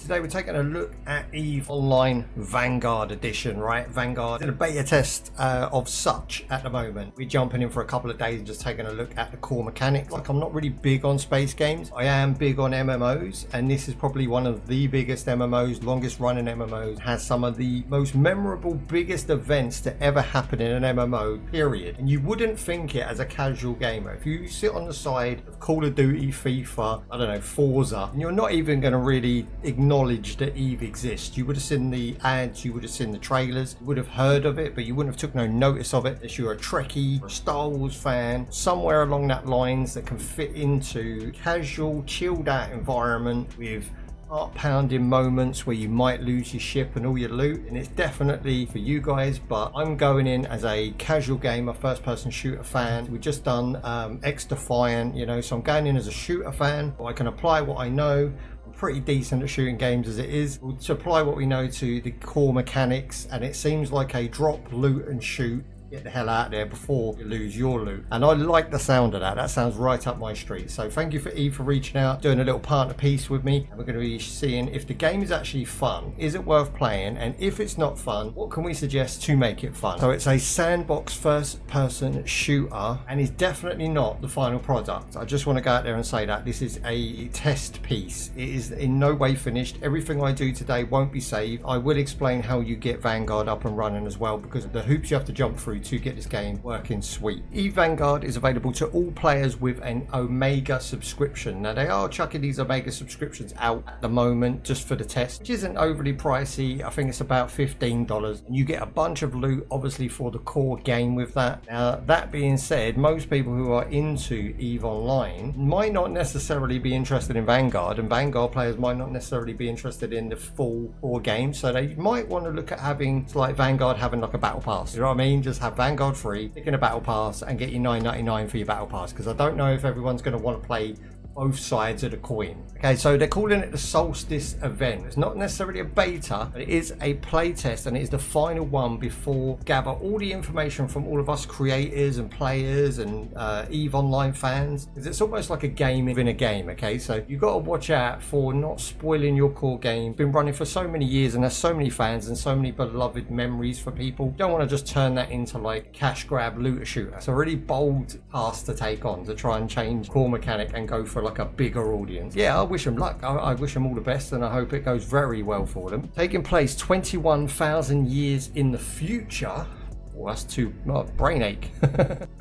Today we're taking a look at EVE Online Vanguard Edition, right? Vanguard in a beta test of such at the moment. We're jumping in for a couple of days and just taking a look at the core mechanics. Like, I'm not really big on space games. I am big on MMOs, and this is probably one of the biggest MMOs, longest running MMOs. Has some of the most memorable, biggest events to ever happen in an MMO, period. And you wouldn't think it as a casual gamer. If you sit on the side of Call of Duty, FIFA, I don't know, Forza, and you're not even going to really acknowledge that EVE exists. You would have seen the ads, you would have seen the trailers, you would have heard of it, but you wouldn't have took no notice of it unless you're a Trekkie or a Star Wars fan, somewhere along that lines that can fit into casual, chilled out environment with heart-pounding moments where you might lose your ship and all your loot, and it's definitely for you guys. But I'm going in as a casual gamer, first-person shooter fan. We've just done X-Defiant, you know, so I'm going in as a shooter fan. I can apply what I know. I'm pretty decent at shooting games as it is. We'll apply what we know to the core mechanics, and it seems like a drop, loot and shoot. Get the hell out of there before you lose your loot. And I like the sound of that. That sounds right up my street. So thank you for EVE for reaching out, doing a little partner piece with me. And we're going to be seeing if the game is actually fun. Is it worth playing? And if it's not fun, what can we suggest to make it fun? So it's a sandbox first person shooter, and it's definitely not the final product. I just want to go out there and say that. This is a test piece. It is in no way finished. Everything I do today won't be saved. I will explain how you get Vanguard up and running as well, because of the hoops you have to jump through to get this game working sweet. EVE Vanguard is available to all players with an Omega subscription. Now, they are chucking these Omega subscriptions out at the moment just for the test, which isn't overly pricey. I think it's about $15, and you get a bunch of loot obviously for the core game with that. Now, that being said, most people who are into EVE Online might not necessarily be interested in Vanguard, and Vanguard players might not necessarily be interested in the full core game, so they might want to look at having, like Vanguard having like a battle pass, you know what I mean? Just have Vanguard free, pick in a battle pass and get your $9.99 for your battle pass, because I don't know if everyone's going to want to play both sides of the coin. Okay, so they're calling it the Solstice event. It's not necessarily a beta, but it is a playtest, and it is the final one before gather all the information from all of us creators and players and EVE Online fans, because it's almost like a game within a game. Okay, so you've got to watch out for not spoiling your core game. It's been running for so many years and there's so many fans and so many beloved memories for people. You don't want to just turn that into like cash grab looter shooter. It's a really bold task to take on, to try and change core mechanic and go for like a bigger audience. Yeah, I wish them luck. I wish them all the best, and I hope it goes very well for them. Taking place 21,000 years in the future. Well, that's too brain ache.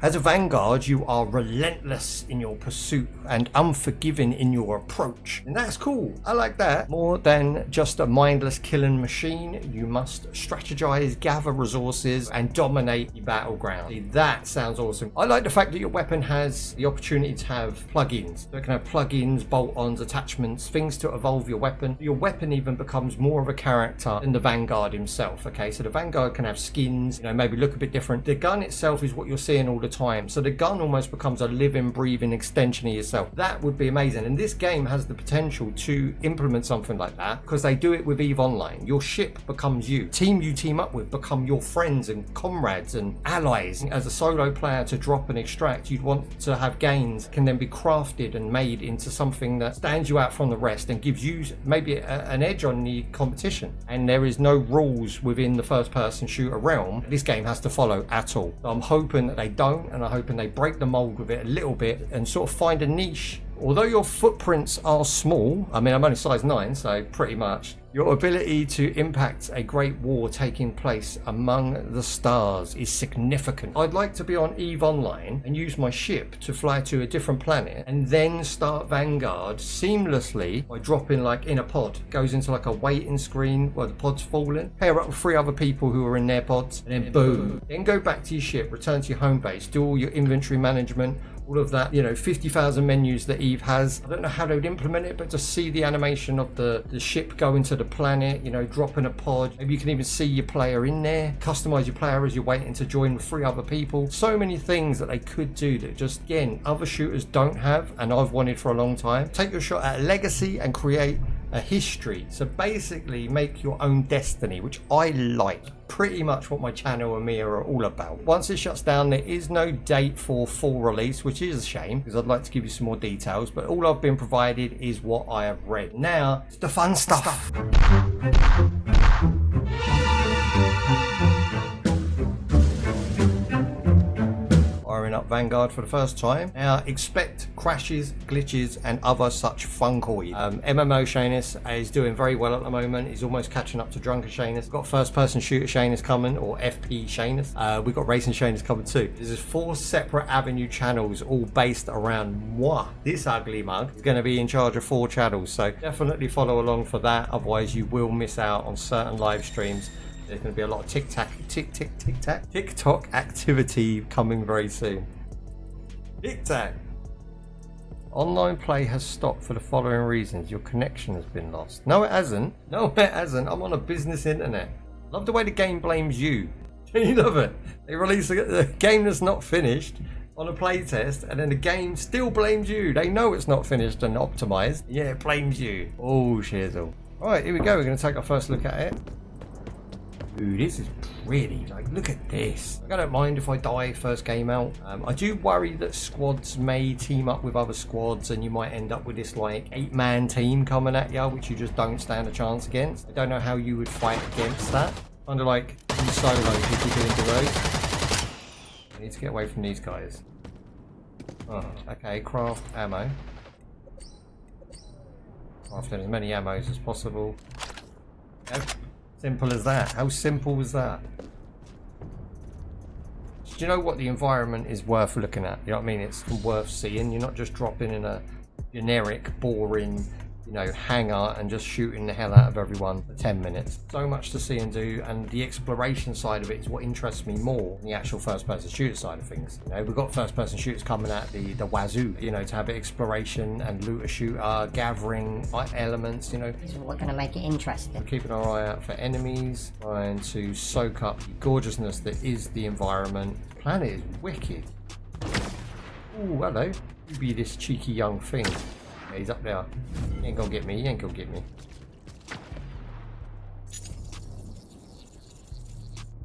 As a Vanguard, you are relentless in your pursuit and unforgiving in your approach. And that's cool. I like that. More than just a mindless killing machine, you must strategize, gather resources, and dominate the battleground. See, that sounds awesome. I like the fact that your weapon has the opportunity to have plugins. So it can have plugins, bolt-ons, attachments, things to evolve your weapon. Your weapon even becomes more of a character than the Vanguard himself. Okay, so the Vanguard can have skins, you know, maybe look a bit different. The gun itself is what you're seeing all the time, so the gun almost becomes a living, breathing extension of yourself. That would be amazing, and this game has the potential to implement something like that, because they do it with EVE Online. Your ship becomes you. Team you team up with become your friends and comrades and allies. As a solo player, to drop and extract, you'd want to have gains can then be crafted and made into something that stands you out from the rest and gives you maybe an edge on the competition. And there is no rules within the first person shooter realm this game has to follow at all. So I'm hoping that they don't, and I'm hoping they break the mold with it a little bit and sort of find a niche. Although your footprints are small, I mean, I'm only size 9, so pretty much, your ability to impact a great war taking place among the stars is significant. I'd like to be on EVE Online and use my ship to fly to a different planet and then start Vanguard seamlessly by dropping like in a pod. Goes into like a waiting screen where the pod's falling, pair up with 3 other people who are in their pods, and then boom. Then go back to your ship, return to your home base, do all your inventory management, all of that, you know, 50,000 menus that EVE has. I don't know how they would implement it, but just see the animation of the ship go into the planet, you know, drop in a pod. Maybe you can even see your player in there, customize your player as you're waiting to join with 3 other people. So many things that they could do that just, again, other shooters don't have, and I've wanted for a long time. Take your shot at a legacy and create a history. So basically make your own destiny, which I like. Pretty much what my channel and me are all about. Once it shuts down, there is no date for full release, which is a shame because I'd like to give you some more details, but all I've been provided is what I have read. Now it's the fun stuff. Firing up Vanguard for the first time. Now expect crashes, glitches and other such funkoid. MMOShanuz is doing very well at the moment. He's almost catching up to Drunken Shanuz. We've got first person shooter Shanuz coming, or FP Shanuz. We've got racing Shanuz coming too. There's 4 separate avenue channels all based around moi. This ugly mug is going to be in charge of 4 channels, so definitely follow along for that, otherwise you will miss out on certain live streams. There's going to be a lot of TikTok activity coming very soon. TikTok. Online play has stopped for the following reasons. Your connection has been lost. No, it hasn't. No, it hasn't. I'm on a business internet. Love the way the game blames you. You love it. They release a game that's not finished on a playtest, and then the game still blames you. They know it's not finished and optimized. Yeah, it blames you. Oh, shizzle. Right, here we go. We're going to take our first look at it. Ooh, this is pretty. Like, look at this. I don't mind if I die first game out. I do worry that squads may team up with other squads and you might end up with this like 8-man team coming at you, which you just don't stand a chance against. I don't know how you would fight against that. Kind of like in solo if you get into those. I need to get away from these guys. Oh, okay, craft ammo. Craft as many ammos as possible. Yep. Simple as that. How simple was that? Do you know what? The environment is worth looking at. You know what I mean? It's worth seeing. You're not just dropping in a generic, boring, you know, hangar and just shooting the hell out of everyone for 10 minutes. So much to see and do, and the exploration side of it is what interests me more than the actual first-person shooter side of things. You know, we've got first-person shooters coming at the wazoo, you know, to have exploration and looter-shooter, gathering elements, you know. This is what's going to make it interesting. Keeping our eye out for enemies, trying to soak up the gorgeousness that is the environment. The planet is wicked. Ooh, hello. You be this cheeky young thing. Yeah, he's up there. He ain't gonna get me, he ain't gonna get me.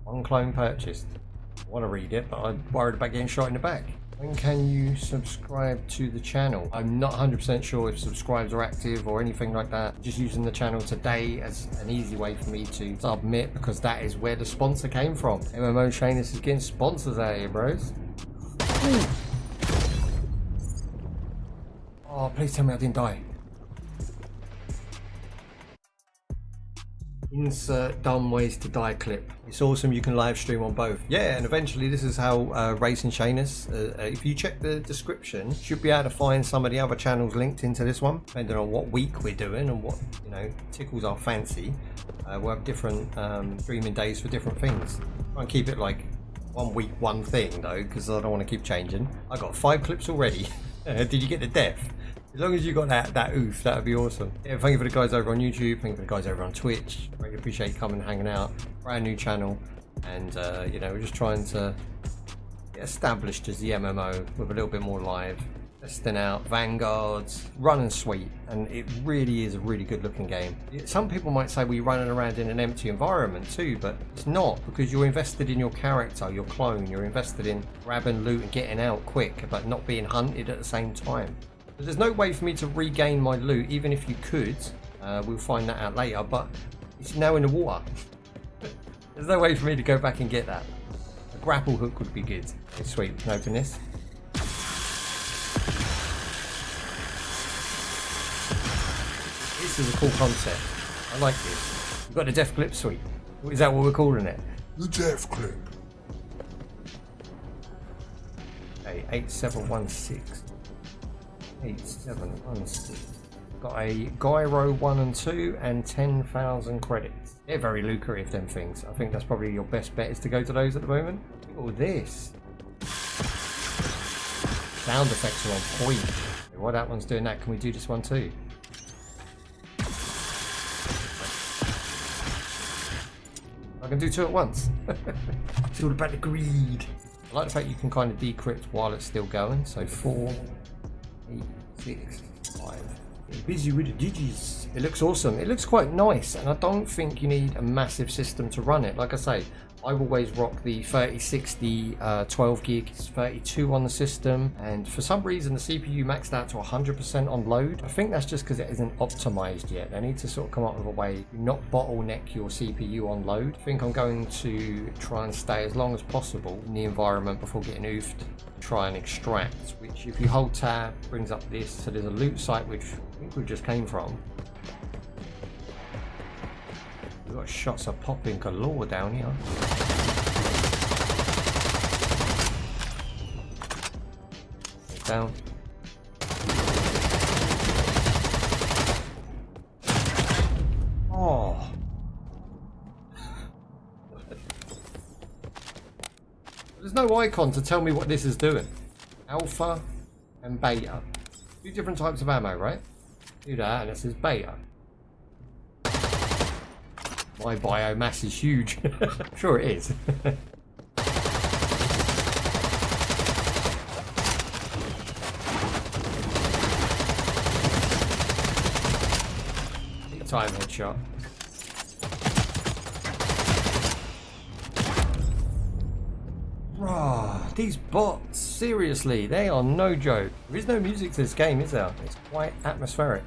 One clone purchased. I want to read it, but I'm worried about getting shot in the back. When can you subscribe to the channel? I'm not 100% sure if subscribes are active or anything like that. Just using the channel today as an easy way for me to submit, because that is where the sponsor came from. MMOShanuz is getting sponsors out here, bros. Ooh. Oh, please tell me I didn't die. Insert dumb ways to die clip. It's awesome you can live stream on both. Yeah, and eventually this is how Racing Shanuz, if you check the description, you should be able to find some of the other channels linked into this one, depending on what week we're doing and what, you know, tickles our fancy. We'll have different streaming days for different things. Try and keep it like 1 week, one thing though, because I don't want to keep changing. I got 5 clips already. Did you get the death? As long as you got that oof, that would be awesome. Yeah, thank you for the guys over on YouTube, thank you for the guys over on Twitch. Really appreciate you coming and hanging out. Brand new channel, and you know, we're just trying to get established as the MMO with a little bit more live. Testing out Vanguards, running sweet, and it really is a really good looking game. Some people might say we're running around in an empty environment too, but it's not, because you're invested in your character, your clone. You're invested in grabbing loot and getting out quick, but not being hunted at the same time. But there's no way for me to regain my loot, even if you could. We'll find that out later, but it's now in the water. There's no way for me to go back and get that. A grapple hook would be good. Okay, sweet, we can open this. This is a cool concept. I like this. We've got the death clip suite. Is that what we're calling it? The death clip. Okay, 8716. 8716. Got a gyro 1 and 2 and 10,000 credits. They're very lucrative, them things. I think that's probably your best bet, is to go to those at the moment. Look at all this. Sound effects are on point. While that one's doing that, can we do this one too? I can do 2 at once. It's all about the greed. I like the fact you can kind of decrypt while it's still going. So 4, 8, 6, 5, Busy with the digis. It looks awesome. It looks quite nice, and I don't think you need a massive system to run it. Like I say, I always rock the 3060 12 gig. It's 32 on the system, and for some reason the CPU maxed out to 100% on load. I think that's just because it isn't optimized yet. They need to sort of come up with a way to not bottleneck your CPU on load. I think I'm going to try and stay as long as possible in the environment before getting oofed. Try and extract, which if you hold tab brings up this. So there's a loot site which I think we just came from. We've got shots of popping galore down here. Down. Oh. There's no icon to tell me what this is doing. Alpha and beta. Two different types of ammo, right? Do that and it says beta. My biomass is huge. Sure it is. Time headshot. Rah, these bots, seriously, they are no joke. There is no music to this game, is there? It's quite atmospheric.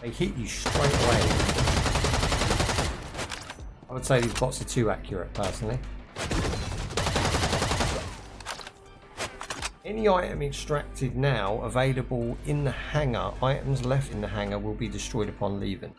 They hit you straight away. I would say these bots are too accurate, personally. Any item extracted now available in the hangar, items left in the hangar will be destroyed upon leaving.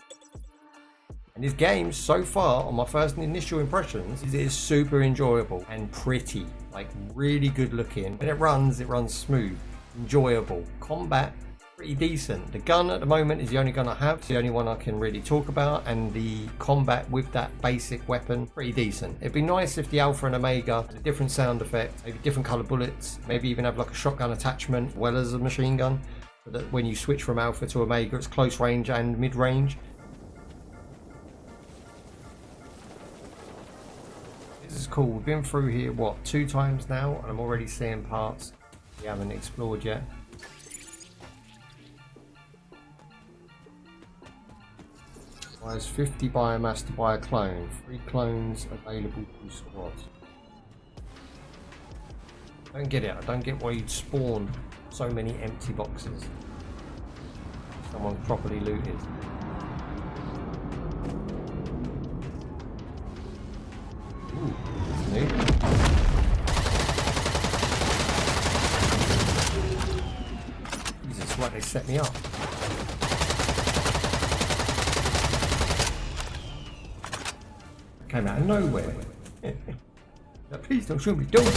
And this game, so far, on my first initial impressions, it is super enjoyable and pretty. Like, really good looking. When it runs smooth, enjoyable. Combat, pretty decent. The gun at the moment is the only gun I have. It's the only one I can really talk about, and the combat with that basic weapon, pretty decent. It'd be nice if the Alpha and Omega had a different sound effect, maybe different color bullets, maybe even have like a shotgun attachment as well as a machine gun, so that when you switch from Alpha to Omega it's close range and mid range. This is cool. We've been through here, what, 2 times now, and I'm already seeing parts we haven't explored yet. Requires 50 biomass to buy a clone. 3 clones available to squads. Don't get it. I don't get why you'd spawn so many empty boxes. Someone's properly looted. Ooh, that's new. Jesus, what, they set me up. Came out of nowhere. Now, please don't shoot me, don't.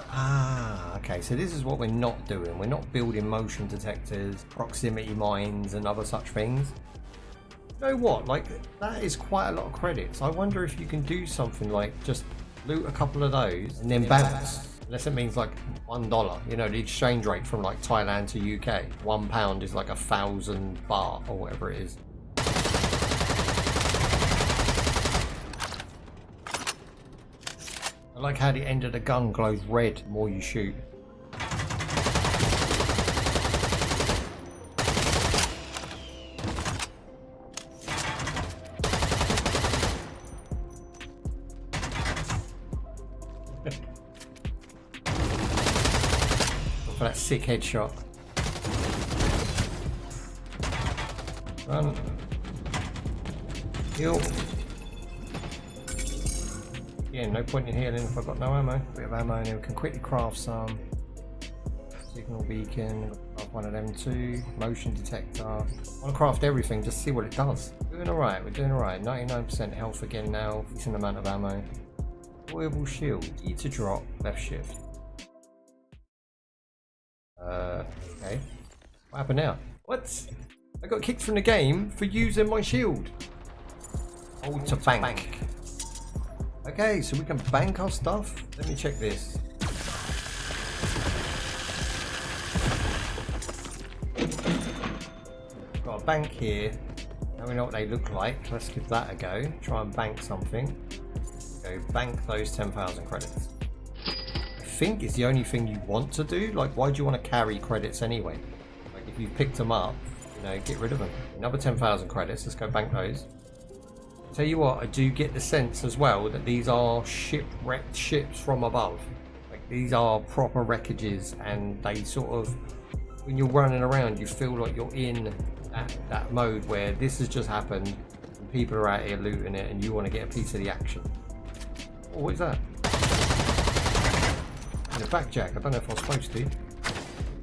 Ah, okay, so this is what we're not doing. We're not building motion detectors, proximity mines, and other such things. You know what? Like, that is quite a lot of credits. I wonder if you can do something like just loot a couple of those and then bounce. Unless it means like $1. You know, the exchange rate from like Thailand to UK. £1 is like 1,000 baht or whatever it is. I like how the end of the gun glows red the more you shoot. For that sick headshot. Run. Heal. Yeah, no point in healing if I've got no ammo. A bit of ammo, and then we can quickly craft some. Signal beacon, craft one of them too. Motion detector. I want to craft everything, just see what it does. Doing alright, we're doing alright. 99% health again now. Decent amount of ammo. Deployable shield. E to drop, left shift. Okay. What happened now? What? I got kicked from the game for using my shield. Hold to bank. Okay, so we can bank our stuff. Let me check this. Got a bank here. Now we know what they look like. Let's give that a go. Try and bank something. Go bank those 10,000 credits. I think it's the only thing you want to do. Like, why do you want to carry credits anyway? Like, if you've picked them up, you know, get rid of them. Another 10,000 credits. Let's go bank those. Tell you what, I do get the sense as well that these are shipwrecked ships from above. Like, these are proper wreckages, and they sort of, when you're running around, you feel like you're in that mode where this has just happened and people are out here looting it and you want to get a piece of the action. Oh, what is that? And a backjack. I don't know if I'm supposed to.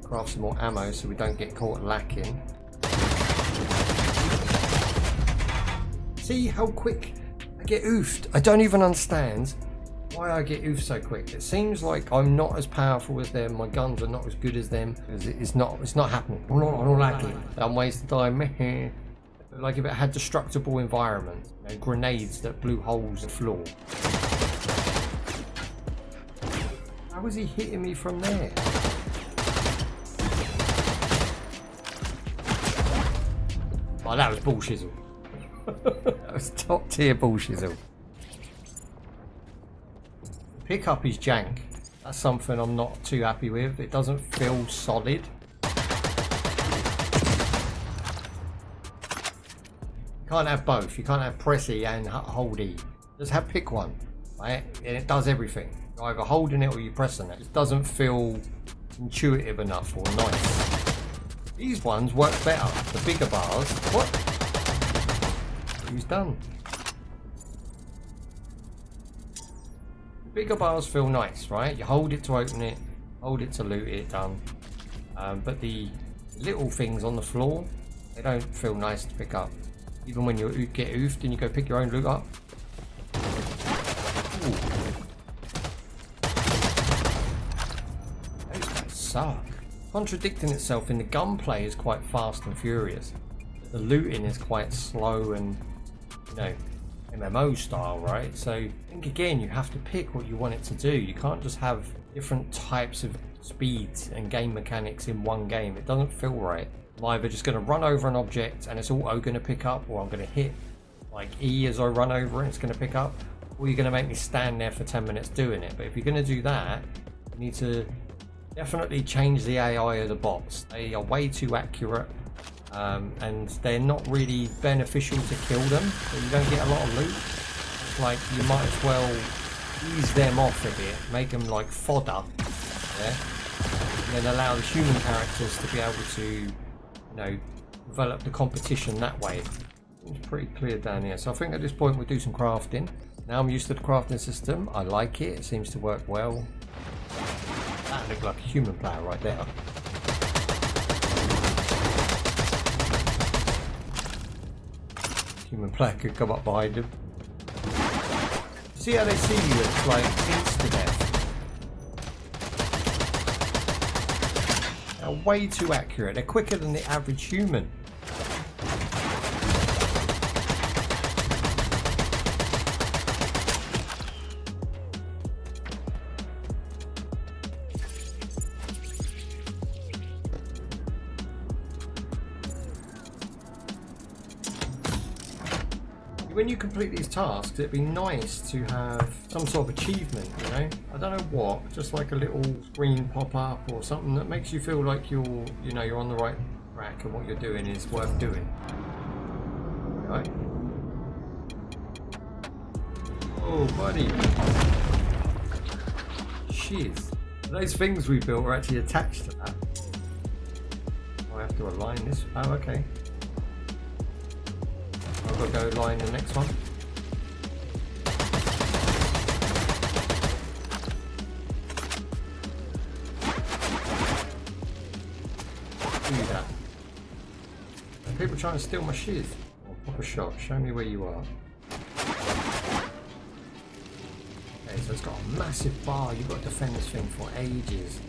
Craft some more ammo so we don't get caught lacking. See how quick I get oofed? I don't even understand why I get oofed so quick. It seems like I'm not as powerful as them, my guns are not as good as them. It's not happening. I'm not lacking. Dumb ways to die, meh. Like if it had destructible environments, you know, grenades that blew holes in the floor. How was he hitting me from there? Oh, that was bullshizzle. That was top tier bullshizzle. Pickup is jank. That's something I'm not too happy with. It doesn't feel solid. You can't have both. You can't have press E and hold E. Just have pick one, right? And it does everything. You're either holding it or you're pressing it. It doesn't feel intuitive enough or nice. These ones work better. The bigger bars. What? Who's done? The bigger bars feel nice, right? You hold it to open it, hold it to loot it, done. But the little things on the floor, they don't feel nice to pick up. Even when you get oofed and you go pick your own loot up. Ooh. Those guys suck. Contradicting itself in the gunplay is quite fast and furious. The looting is quite slow and, you know, MMO style, right? So I think again you have to pick what you want it to do. You can't just have different types of speeds and game mechanics in one game. It doesn't feel right. I'm either just going to run over an object and it's auto going to pick up, or I'm going to hit like E as I run over and it's going to pick up, or you're going to make me stand there for 10 minutes doing it. But if you're going to do that, you need to definitely change the AI of the bots. They are way too accurate. And they're not really beneficial to kill them, so you don't get a lot of loot. It's like you might as well ease them off a bit, make them like fodder, yeah? And then allow the human characters to be able to, you know, develop the competition that way. It's pretty clear down here, so I think at this point we'll do some crafting. Now I'm used to the crafting system, I like it, it seems to work well. That looked like a human player right there. Human player could come up behind him. See how they see you? It's like insta-death. They're way too accurate. They're quicker than the average human. When you complete these tasks, it'd be nice to have some sort of achievement, you know? I don't know what, just like a little screen pop up or something that makes you feel like you're on the right track and what you're doing is worth doing. Right. Oh, buddy. Shiz. Those things we built are actually attached to that. I have to align this. Oh, okay. I've got to go line the next one. Do that. Are people trying to steal my shiz? Oh, pop a shot. Show me where you are. Okay, so it's got a massive bar. You've got to defend this thing for ages.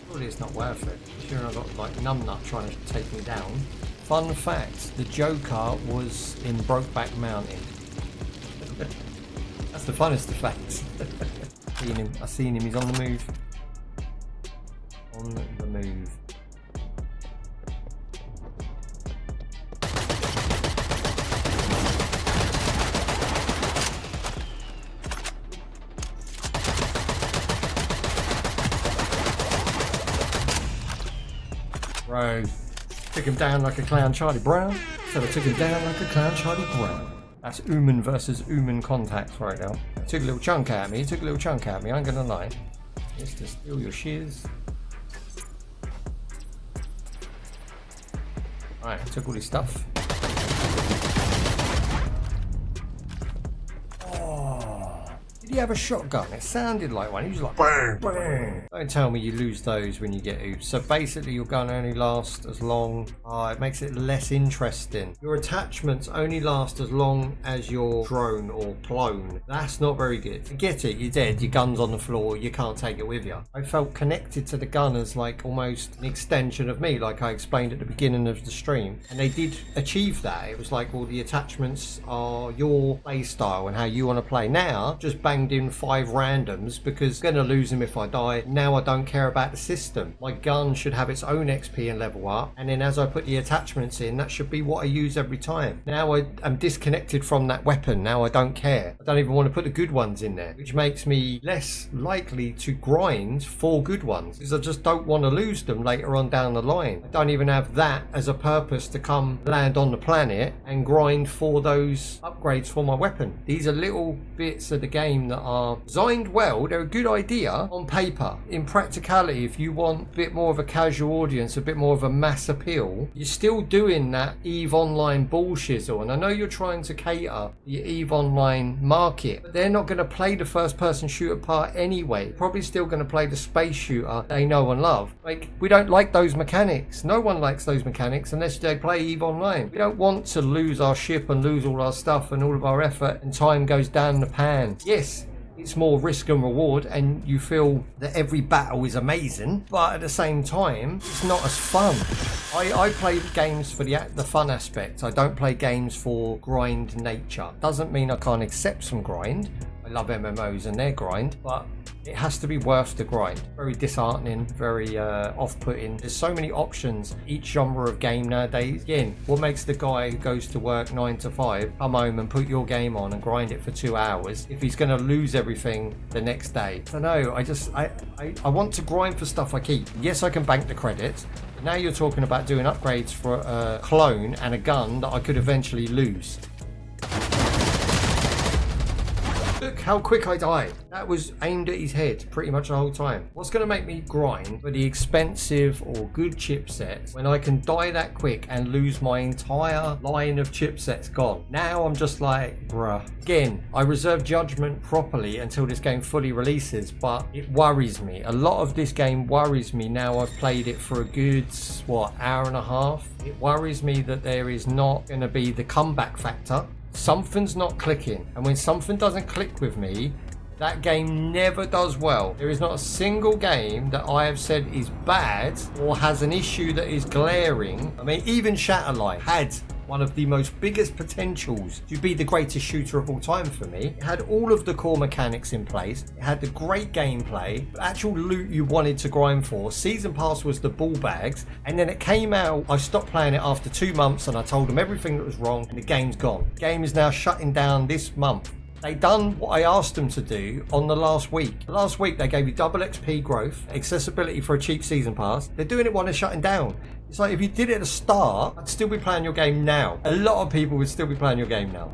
Surely it's not worth it. Sure, I've got like numbnut trying to take me down. Fun fact, the Joker was in Brokeback Mountain. That's the funnest of facts. I've seen him, he's on the move. On the move. Bro. Took him down like a clown Charlie Brown. So I took him down like a clown Charlie Brown. That's Uman versus Uman contacts right now. Took a little chunk out of me. Took a little chunk out of me. I ain't gonna lie. Just to steal your shiz. Alright, took all this stuff. Did he have a shotgun? It sounded like one. He was like, bang, bang. Don't tell me you lose those when you get oofed. So basically your gun only lasts as long. It makes it less interesting. Your attachments only last as long as your drone or clone. That's not very good. Forget it, you're dead. Your gun's on the floor. You can't take it with you. I felt connected to the gun as like almost an extension of me, like I explained at the beginning of the stream. And they did achieve that. It was like, well, the attachments are your play style and how you want to play. Now, just banged in 5 randoms because I'm going to lose them if I die. Now I don't care about the system. My gun should have its own XP and level up. And then as I put the attachments in, that should be what I use every time. Now I'm disconnected from that weapon. Now I don't care. I don't even want to put the good ones in there, which makes me less likely to grind for good ones because I just don't want to lose them later on down the line. I don't even have that as a purpose to come land on the planet and grind for those upgrades for my weapon. These are little bits of the game that are designed well. They're a good idea on paper. In practicality, if you want a bit more of a casual audience, a bit more of a mass appeal, you're still doing that EVE Online bullshizzle. And I know you're trying to cater the EVE Online market, but they're not going to play the first person shooter part anyway. Probably still going to play the space shooter they know and love. Like, we don't like those mechanics. No one likes those mechanics unless they play EVE Online. We don't want to lose our ship and lose all our stuff and all of our effort and time goes down the pan. Yes, it's more risk and reward and you feel that every battle is amazing, but at the same time it's not as fun. I play games for the fun aspect. I don't play games for grind nature. Doesn't mean I can't accept some grind. I love MMOs and their grind, but it has to be worth the grind. Very disheartening, very off-putting. There's so many options each genre of game nowadays. Again, what makes the guy who goes to work 9 to 5 come home and put your game on and grind it for 2 hours if he's going to lose everything the next day? I know, I want to grind for stuff I keep. Yes, I can bank the credits. Now you're talking about doing upgrades for a clone and a gun that I could eventually lose. Look how quick I died. That was aimed at his head pretty much the whole time. What's going to make me grind for the expensive or good chipsets when I can die that quick and lose my entire line of chipsets gone? Now I'm just like, bruh. Again, I reserve judgment properly until this game fully releases, but it worries me. A lot of this game worries me now I've played it for a good, hour and a half. It worries me that there is not going to be the comeback factor. Something's not clicking, and when something doesn't click with me, that game never does well. There is not a single game that I have said is bad or has an issue that is glaring. I mean, even Shatterlight had one of the most biggest potentials to be the greatest shooter of all time for me. It had all of the core mechanics in place. It had the great gameplay, the actual loot you wanted to grind for. Season pass was the ball bags, and then it came out. I stopped playing it after 2 months and I told them everything that was wrong and the game's gone. The game is now shutting down this month. They done what I asked them to do on the last week. Last week they gave you double XP growth, accessibility for a cheap season pass. They're doing it while they're shutting down. It's like if you did it at the start, I'd still be playing your game now. A lot of people would still be playing your game now.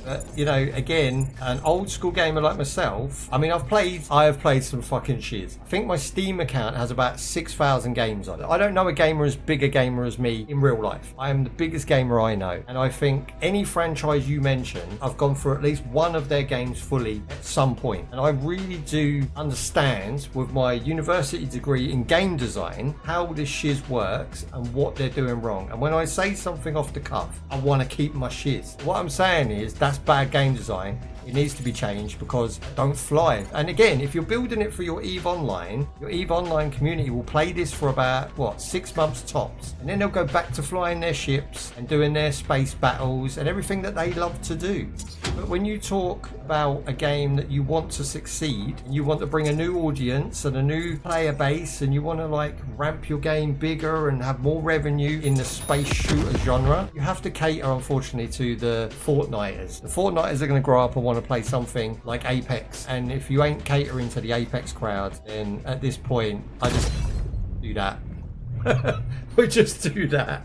But, you know, again, an old school gamer like myself, I mean, I have played some fucking shiz. I think my Steam account has about 6,000 games on it. I don't know a gamer as big a gamer as me in real life. I am the biggest gamer I know. And I think any franchise you mention, I've gone through at least one of their games fully at some point. And I really do understand with my university degree in game design, how this shiz works and what they're doing wrong. And when I say something off the cuff, I want to keep my shiz. What I'm saying is that's bad game design. It needs to be changed because it don't fly. And again, if you're building it for your EVE Online community will play this for about 6 months tops, and then they'll go back to flying their ships and doing their space battles and everything that they love to do. But when you talk about a game that you want to succeed and you want to bring a new audience and a new player base and you want to like ramp your game bigger and have more revenue in the space shooter genre, you have to cater unfortunately to the Fortniters. The Fortniters are going to grow up and want to play something like Apex, and if you ain't catering to the Apex crowd, then at this point I just do that. We just do that.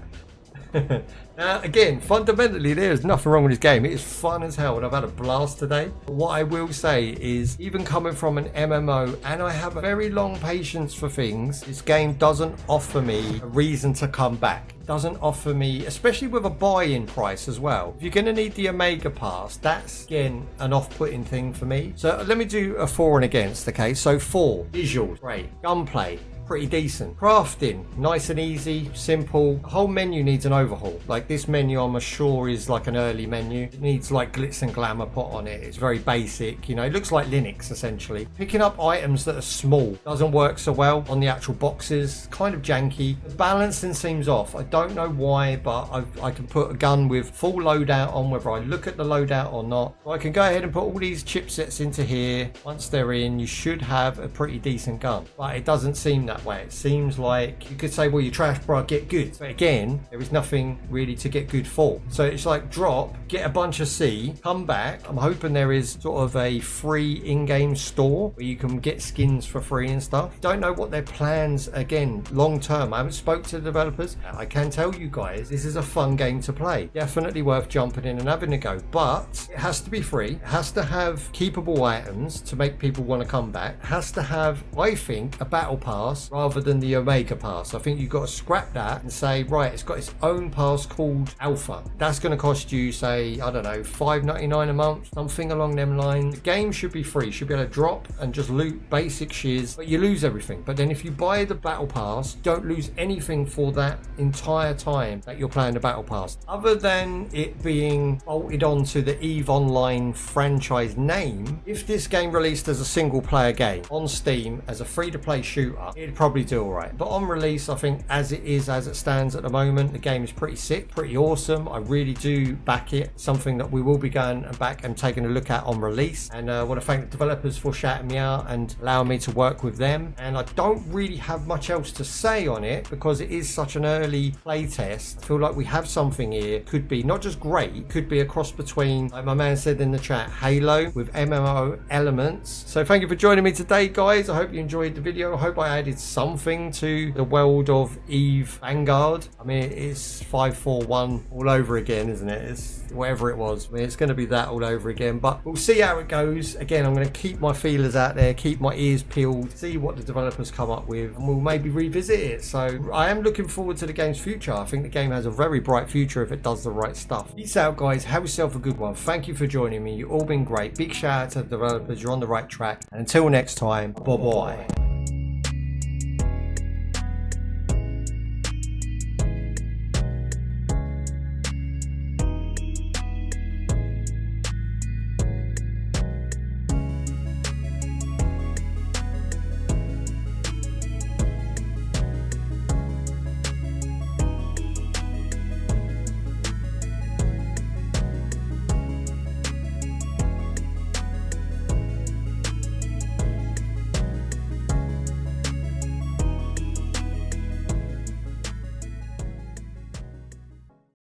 Now, again, fundamentally, there's nothing wrong with this game. It is fun as hell, and I've had a blast today. But what I will say is, even coming from an MMO, and I have a very long patience for things, this game doesn't offer me a reason to come back. It doesn't offer me, especially with a buy-in price as well. If you're going to need the Omega Pass, that's, again, an off-putting thing for me. So let me do a for and against, okay? So for, visuals, great. Gunplay, pretty decent. Crafting, nice and easy, simple. The whole menu needs an overhaul. Like this menu, I'm sure is like an early menu. It needs like glitz and glamour put on it. It's very basic, you know, it looks like Linux essentially. Picking up items that are small doesn't work so well on the actual boxes, kind of janky. The balancing seems off. I don't know why, but I can put a gun with full loadout on whether I look at the loadout or not. So I can go ahead and put all these chipsets into here. Once they're in, you should have a pretty decent gun, but it doesn't seem that way. It seems like you could say, well, you're trash, bro, get good. But again, there is nothing really to get good for. So it's like drop, get a bunch of C, come back. I'm hoping there is sort of a free in-game store where you can get skins for free and stuff. Don't know what their plans, again, long term. I haven't spoke to the developers. I can tell you guys, this is a fun game to play. Definitely worth jumping in and having a go. But it has to be free. It has to have keepable items to make people want to come back. It has to have, I think, a battle pass rather than the Omega Pass. I think you've got to scrap that and say, right, it's got its own pass called Alpha. That's going to cost you, say, I don't know, $5.99 a month, something along them lines. The game should be free. Should be able to drop and just loot basic shiz, but you lose everything. But then if you buy the battle pass, don't lose anything for that entire time that you're playing the battle pass. Other than it being bolted onto the EVE Online franchise name, if this game released as a single player game on Steam as a free-to-play shooter, it'd probably do alright. But on release, I think as it stands at the moment, the game is pretty sick, pretty awesome. I really do back it. Something that we will be going back and taking a look at on release. And I want to thank the developers for shouting me out and allowing me to work with them. And I don't really have much else to say on it because it is such an early playtest. I feel like we have something here. Could be not just great, could be a cross between, like my man said in the chat, Halo with MMO elements. So thank you for joining me today, guys. I hope you enjoyed the video. I hope I added something to the world of EVE Vanguard. I mean, it's 541 all over again, isn't it? It's whatever it was. I mean, it's going to be that all over again, but we'll see how it goes. Again, I'm going to keep my feelers out there, keep my ears peeled, see what the developers come up with, and we'll maybe revisit it. So I am looking forward to the game's future. I think the game has a very bright future if it does the right stuff. Peace out, guys. Have yourself a good one. Thank you for joining me. You've all been great. Big shout out to the developers. You're on the right track. And until next time, bye-bye.